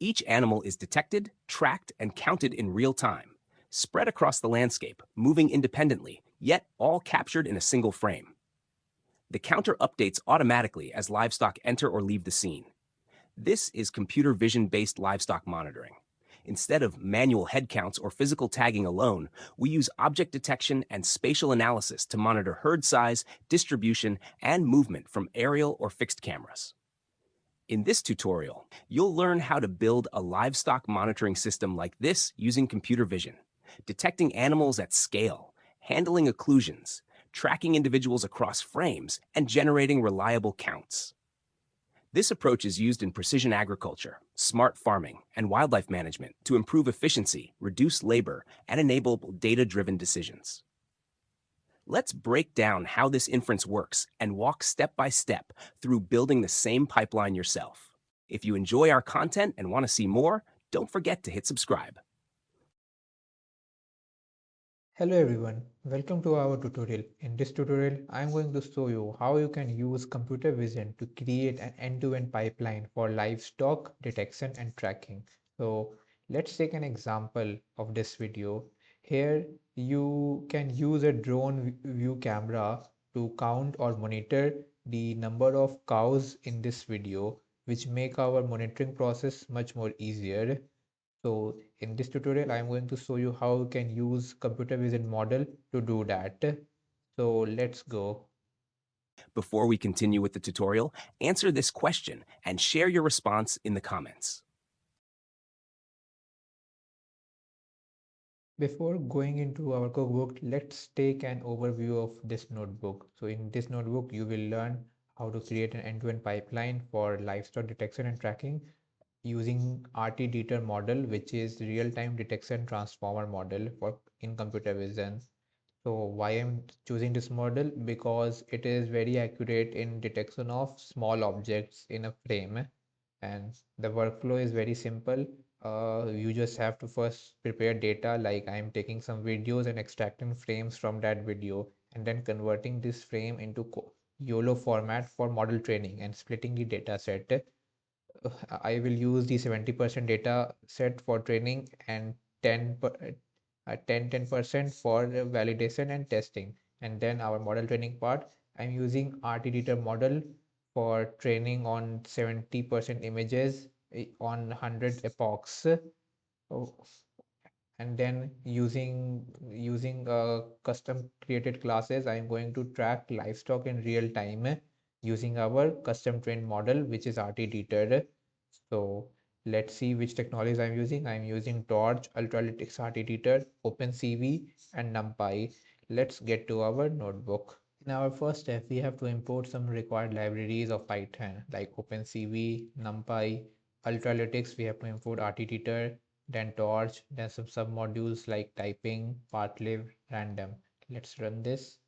Each animal is detected, tracked, and counted in real time, spread across the landscape, moving independently, yet all captured in a single frame. The counter updates automatically as livestock enter or leave the scene. This is computer vision-based livestock monitoring. Instead of manual head counts or physical tagging alone, we use object detection and spatial analysis to monitor herd size, distribution, and movement from aerial or fixed cameras. In this tutorial, you'll learn how to build a livestock monitoring system like this using computer vision, detecting animals at scale, handling occlusions, tracking individuals across frames, and generating reliable counts. This approach is used in precision agriculture, smart farming, and wildlife management to improve efficiency, reduce labor, and enable data-driven decisions. Let's break down how this inference works and walk step by step through building the same pipeline yourself. If you enjoy our content and want to see more, don't forget to hit subscribe. Hello everyone, welcome to our tutorial. In this tutorial, I am going to show you how you can use computer vision to create an end-to-end pipeline for livestock detection and tracking. So let's take an example of this video. Here you can use a drone view camera to count or monitor the number of cows in this video, which make our monitoring process much more easier. So in this tutorial, I'm going to show you how you can use computer vision model to do that. So let's go. Before we continue with the tutorial, answer this question and share your response in the comments. Before going into our cookbook, let's take an overview of this notebook. So in this notebook, you will learn how to create an end-to-end pipeline for livestock detection and tracking using RT-DETR model, which is real-time detection transformer model for in computer vision. So why I'm choosing this model? Because it is very accurate in detection of small objects in a frame, and the workflow is very simple. You just have to first prepare data, like I'm taking some videos and extracting frames from that video and then converting this frame into YOLO format for model training and splitting the data set. I will use the 70% data set for training and 10% for validation and testing. And then our model training part, I'm using RT-DETR model for training on 70% images on 100 epochs. Oh, and then using custom created classes, I'm going to track livestock in real time using our custom trained model, which is RT-DETR. So let's see which technologies I'm using. I'm using Torch, Ultralytics RT-DETR, OpenCV, and NumPy. Let's get to our notebook. In our first step, we have to import some required libraries of Python like OpenCV, NumPy, Ultralytics. We have to import RT-DETR, then Torch, then some submodules like typing, pathlib, random. Let's run this.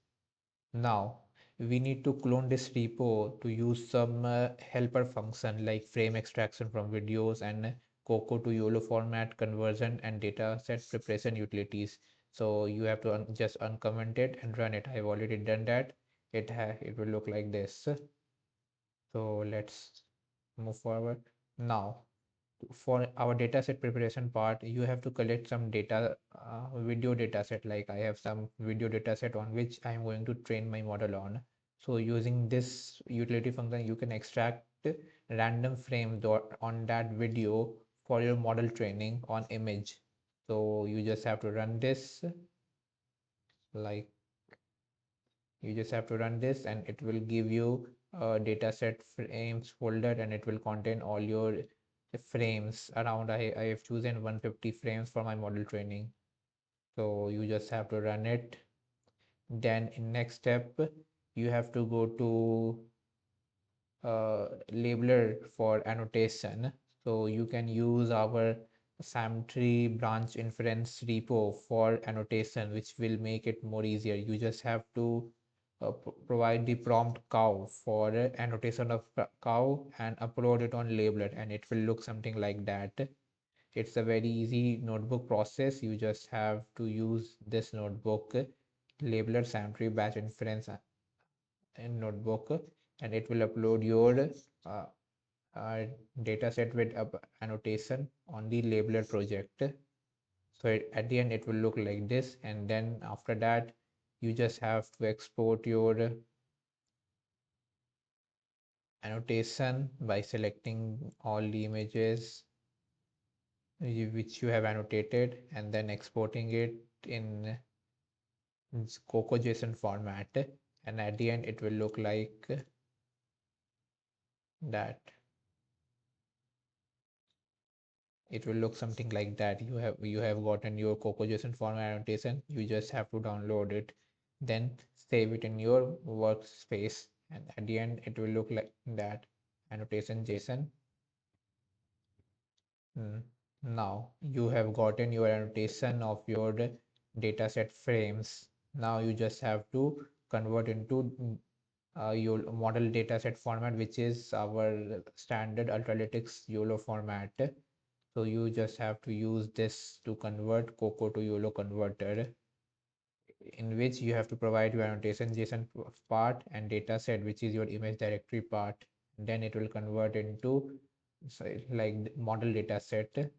Now we need to clone this repo to use some helper function like frame extraction from videos and Coco to YOLO format conversion and data set preparation utilities. So you have to just uncomment it and run it. I've already done that. It will look like this. So let's move forward. Now for our dataset preparation part, you have to collect some data, video dataset. Like I have some video dataset on which I am going to train my model on. So using this utility function, you can extract random frames on that video for your model training on image. So you just have to run this, like you just have to run this and it will give you a dataset frames folder, and it will contain all your frames around. I have chosen 150 frames for my model training. So you just have to run it. Then in next step, you have to go to labeler for annotation. So you can use our SAM-tree branch inference repo for annotation, which will make it more easier. You just have to provide the prompt cow for annotation of cow and upload it on labeler, and it will look something like that. It's a very easy notebook process. You just have to use this notebook, labeler SAM-tree batch inference in notebook, and it will upload your data set with annotation on the labeler project. So at the end it will look like this, and then after that you just have to export your annotation by selecting all the images which you have annotated and then exporting it in CocoJSON format, and at the end it will look like that. It will look something like that. You have gotten your CocoJSON format annotation. You just have to download it, then save it in your workspace, and at the end it will look like that annotation JSON. Now you have gotten your annotation of your dataset frames. Now you just have to convert into your model dataset format, which is our standard Ultralytics YOLO format. So you just have to use this to convert Coco to YOLO converter, in which you have to provide your annotation JSON part and dataset, which is your image directory part. Then it will convert into like model dataset.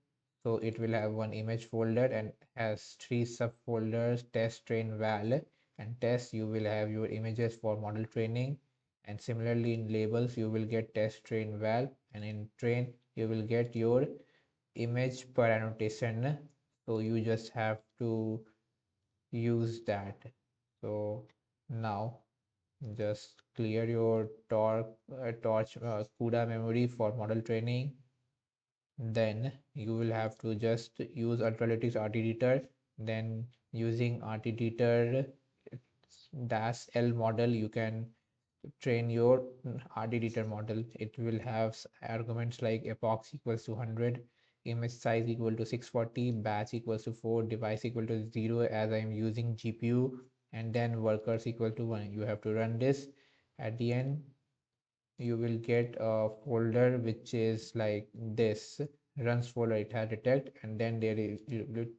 So it will have one image folder and has three subfolders: test, train, val. And test, you will have your images for model training, and similarly in labels you will get test, train, val, and in train you will get your image per annotation. So you just have to use that. So now just clear your torch CUDA memory for model training. Then you will have to just use Ultralytics RT-DETR. Then using RT-DETR dash L model, you can train your RT-DETR model. It will have arguments like epoch equals to 100, image size equal to 640, batch equals to 4, device equal to 0 as I am using GPU, and then workers equal to 1. You have to run this. At the end you will get a folder which is like this runs folder. It has detect, and then there is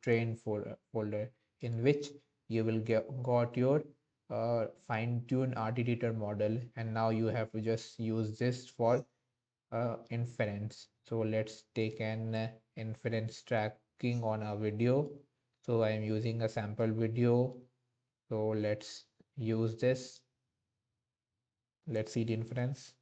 train folder in which you will got your fine-tune RT-DETR model, and now you have to just use this for inference. So let's take an inference tracking on a video. So I am using a sample video, so let's use this. Let's see the inference.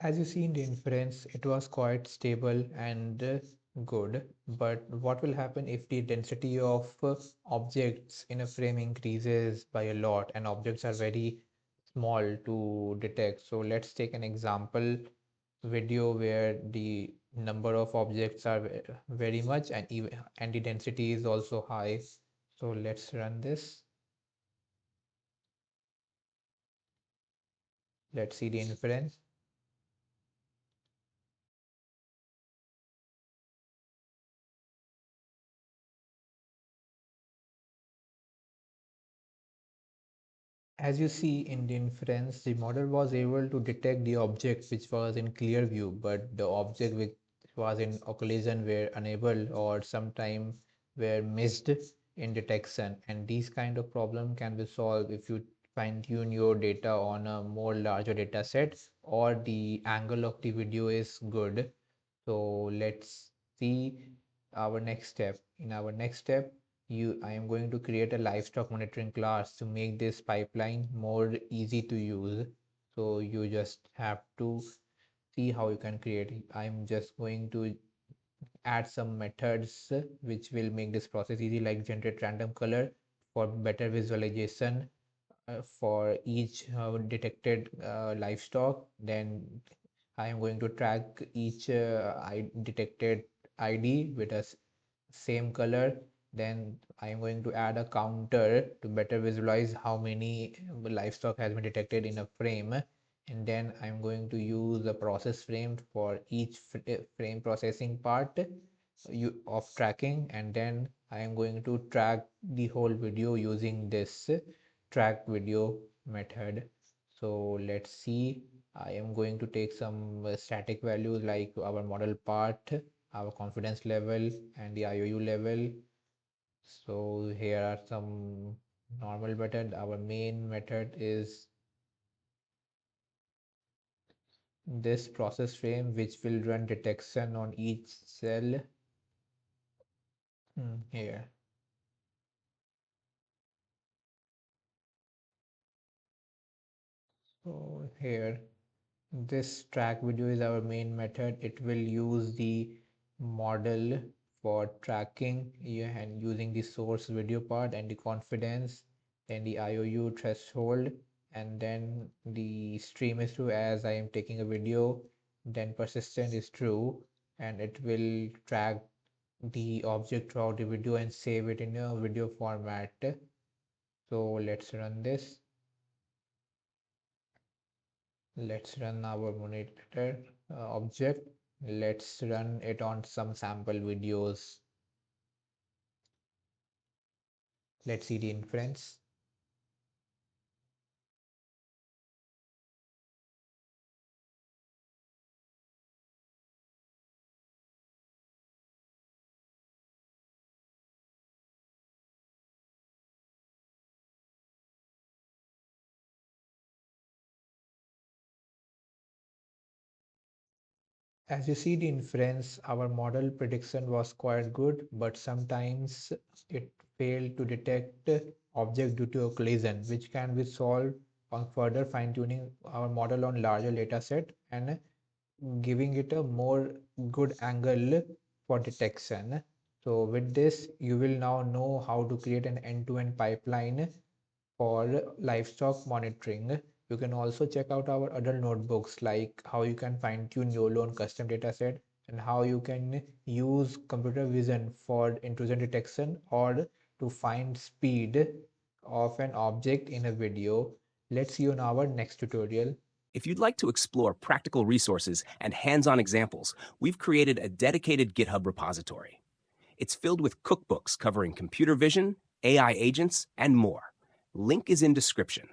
As you see in the inference, it was quite stable and good. But what will happen if the density of objects in a frame increases by a lot and objects are very small to detect? So let's take an example video where the number of objects are very much, and even and the density is also high. So let's run this. Let's see the inference. As you see in the inference, the model was able to detect the object which was in clear view, but the object which was in occlusion were unable or sometime were missed in detection. And these kind of problem can be solved if you fine tune your data on a more larger data set, or the angle of the video is good. So let's see our next step. In our next step, I am going to create a livestock monitoring class to make this pipeline more easy to use. So you just have to see how you can create it. I'm just going to add some methods which will make this process easy, like generate random color for better visualization for each detected livestock. Then I am going to track each detected ID with a same color. Then I am going to add a counter to better visualize how many livestock has been detected in a frame. And then I'm going to use the process frame for each frame processing part of tracking. And then I am going to track the whole video using this track video method. So let's see. I am going to take some static values like our model part. our confidence level and the IOU level. So here are some normal method. Our main method is this process frame, which will run detection on each cell here. So here, this track video is our main method. It will use the model for tracking and using the source video part and the confidence, then the IOU threshold, and then the stream is true as I am taking a video, then persistent is true, and it will track the object throughout the video and save it in a video format. So let's run this. Let's run our monitor object. Let's run it on some sample videos. Let's see the inference. As you see the inference, our model prediction was quite good, but sometimes it failed to detect object due to occlusion, which can be solved on further fine-tuning our model on larger data set and giving it a more good angle for detection. So with this, you will now know how to create an end-to-end pipeline for livestock monitoring. You can also check out our other notebooks, like how you can fine-tune YOLO on custom dataset and how you can use computer vision for intrusion detection or to find speed of an object in a video. Let's see on our next tutorial. If you'd like to explore practical resources and hands-on examples, we've created a dedicated GitHub repository. It's filled with cookbooks covering computer vision, AI agents, and more. Link is in description.